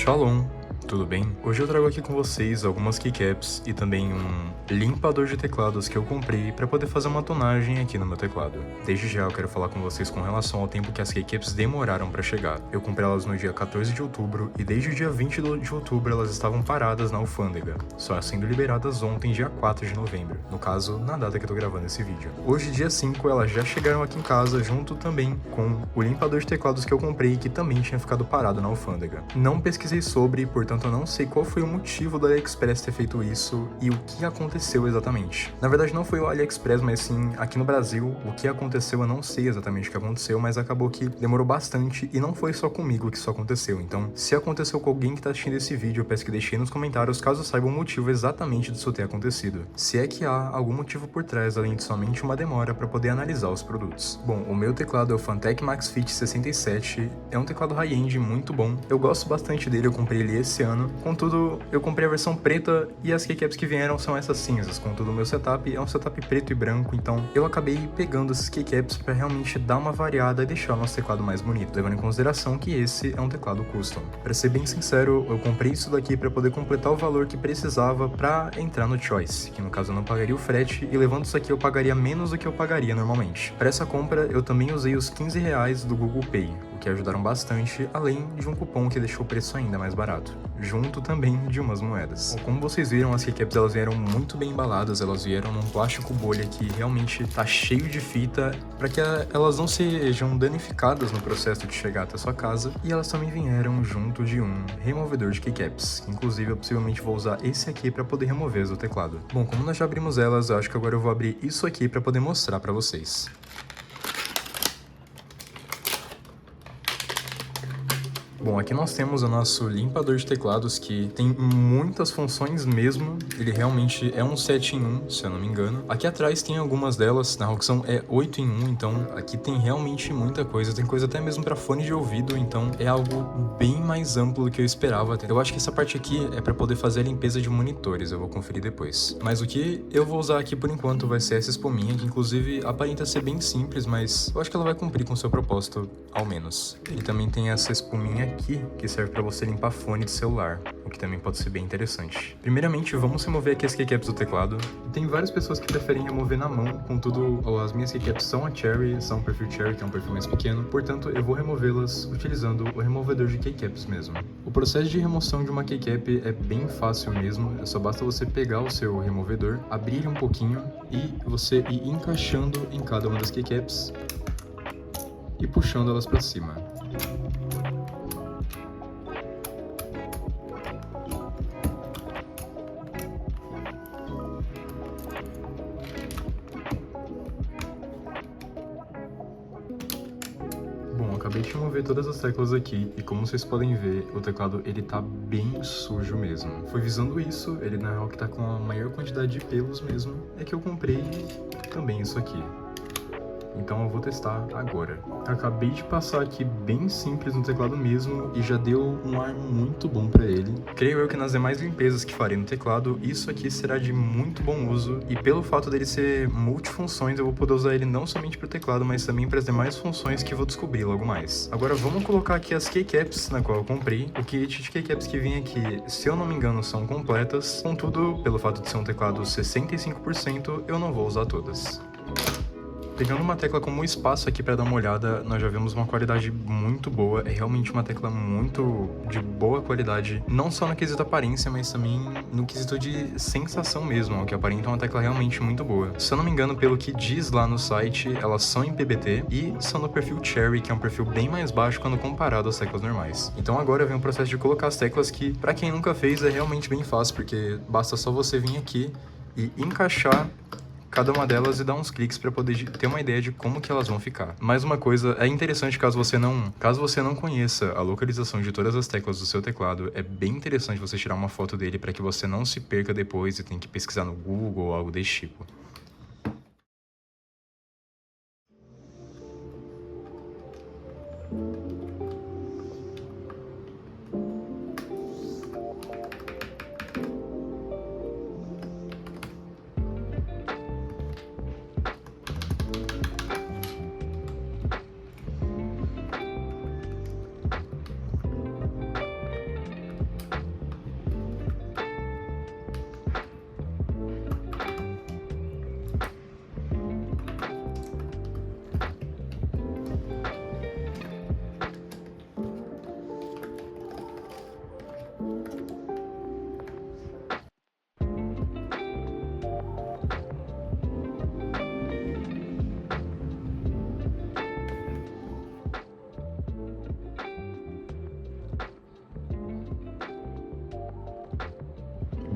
Shalom, tudo bem? Hoje eu trago aqui com vocês algumas keycaps e também um limpador de teclados que eu comprei para poder fazer uma tonagem aqui no meu teclado. Desde já eu quero falar com vocês com relação ao tempo que as keycaps demoraram para chegar. Eu comprei elas no dia 14 de outubro e desde o dia 20 de outubro elas estavam paradas na alfândega, só sendo liberadas ontem, dia 4 de novembro, no caso, na data que eu tô gravando esse vídeo. Hoje, dia 5, elas já chegaram aqui em casa junto também com o limpador de teclados que eu comprei, que também tinha ficado parado na alfândega. Não pesquisei sobre, portanto eu não sei qual foi o motivo do AliExpress ter feito isso e o que aconteceu exatamente. Na verdade não foi o AliExpress, mas sim aqui no Brasil. O que aconteceu eu não sei exatamente o que aconteceu, mas acabou que demorou bastante e não foi só comigo que isso aconteceu. Então, se aconteceu com alguém que tá assistindo esse vídeo, eu peço que deixe aí nos comentários caso saiba o motivo exatamente disso ter acontecido. Se é que há algum motivo por trás, além de somente uma demora para poder analisar os produtos. Bom, o meu teclado é o Fantech Max Fit 67, é um teclado high-end muito bom. Eu gosto bastante dele, eu comprei ele esse ano. Contudo, eu comprei a versão preta e as keycaps que vieram são essas cinzas. Contudo, o meu setup é um setup preto e branco, então eu acabei pegando essas keycaps para realmente dar uma variada e deixar o nosso teclado mais bonito, levando em consideração que esse é um teclado custom. Para ser bem sincero, eu comprei isso daqui para poder completar o valor que precisava para entrar no Choice, que no caso eu não pagaria o frete, e levando isso aqui eu pagaria menos do que eu pagaria normalmente. Para essa compra, eu também usei os R$ 15 do Google Pay, o que ajudaram bastante, além de um cupom que deixou o preço ainda mais barato, junto também de umas moedas. Bom, como vocês viram, as keycaps elas vieram muito bem embaladas, elas vieram num plástico bolha que realmente tá cheio de fita para que elas não sejam danificadas no processo de chegar até sua casa, e elas também vieram junto de um removedor de keycaps. Inclusive eu possivelmente vou usar esse aqui para poder remover do teclado. Bom, como nós já abrimos elas, eu acho que agora eu vou abrir isso aqui para poder mostrar para vocês. Bom, aqui nós temos o nosso limpador de teclados, que tem muitas funções mesmo. Ele realmente é um 7 em 1, se eu não me engano. Aqui atrás tem algumas delas, na Roxão é 8 em 1, então aqui tem realmente muita coisa. Tem coisa até mesmo para fone de ouvido, então é algo bem mais amplo do que eu esperava. Eu acho que essa parte aqui é para poder fazer a limpeza de monitores, eu vou conferir depois. Mas o que eu vou usar aqui por enquanto vai ser essa espuminha, que inclusive aparenta ser bem simples, mas eu acho que ela vai cumprir com o seu propósito, ao menos. E também tem essa espuminha aqui, que serve para você limpar fone de celular, o que também pode ser bem interessante. Primeiramente, vamos remover aqui as keycaps do teclado. Tem várias pessoas que preferem remover na mão, contudo, as minhas keycaps são a Cherry, são um perfil Cherry, que é um perfil mais pequeno, portanto, eu vou removê-las utilizando o removedor de keycaps mesmo. O processo de remoção de uma keycap é bem fácil mesmo, só basta você pegar o seu removedor, abrir ele um pouquinho e você ir encaixando em cada uma das keycaps e puxando elas para cima. Bom, acabei de remover todas as teclas aqui e como vocês podem ver, o teclado ele tá bem sujo mesmo. Foi visando isso, ele na real que tá com a maior quantidade de pelos mesmo, é que eu comprei também isso aqui. Então eu vou testar agora. Acabei de passar aqui bem simples no teclado mesmo e já deu um ar muito bom para ele. Creio eu que nas demais limpezas que farei no teclado, isso aqui será de muito bom uso, e pelo fato dele ser multifunções, eu vou poder usar ele não somente para o teclado, mas também para as demais funções que vou descobrir logo mais. Agora vamos colocar aqui as keycaps na qual eu comprei. O kit de keycaps que vem aqui, se eu não me engano, são completas, contudo, pelo fato de ser um teclado 65%, eu não vou usar todas. Pegando uma tecla como espaço aqui para dar uma olhada, nós já vemos uma qualidade muito boa, é realmente uma tecla muito de boa qualidade, não só no quesito aparência, mas também no quesito de sensação mesmo, o que aparenta uma tecla realmente muito boa. Se eu não me engano, pelo que diz lá no site, elas são em PBT e são no perfil Cherry, que é um perfil bem mais baixo quando comparado às teclas normais. Então agora vem o processo de colocar as teclas que, para quem nunca fez, é realmente bem fácil, porque basta só você vir aqui e encaixar cada uma delas e dar uns cliques para poder ter uma ideia de como que elas vão ficar. Mais uma coisa, é interessante caso você não conheça a localização de todas as teclas do seu teclado, é bem interessante você tirar uma foto dele para que você não se perca depois e tenha que pesquisar no Google ou algo desse tipo.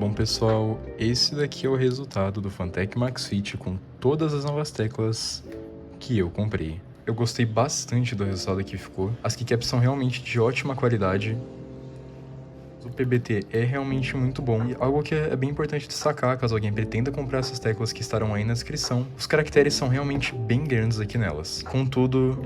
Bom pessoal, esse daqui é o resultado do Fantech Max Fit com todas as novas teclas que eu comprei. Eu gostei bastante do resultado que ficou. As keycaps são realmente de ótima qualidade. O PBT é realmente muito bom, e algo que é bem importante destacar caso alguém pretenda comprar essas teclas que estarão aí na descrição, os caracteres são realmente bem grandes aqui nelas. Contudo,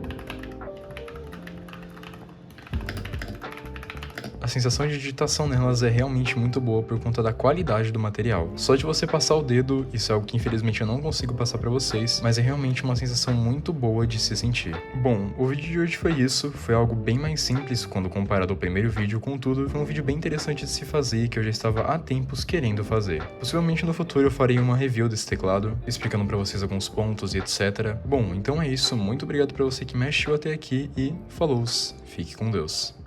a sensação de digitação nelas é realmente muito boa por conta da qualidade do material. Só de você passar o dedo, isso é algo que infelizmente eu não consigo passar pra vocês, mas é realmente uma sensação muito boa de se sentir. Bom, o vídeo de hoje foi isso, foi algo bem mais simples quando comparado ao primeiro vídeo, contudo, foi um vídeo bem interessante de se fazer que eu já estava há tempos querendo fazer. Possivelmente no futuro eu farei uma review desse teclado, explicando pra vocês alguns pontos e etc. Bom, então é isso, muito obrigado pra você que me assistiu até aqui e falou, fique com Deus.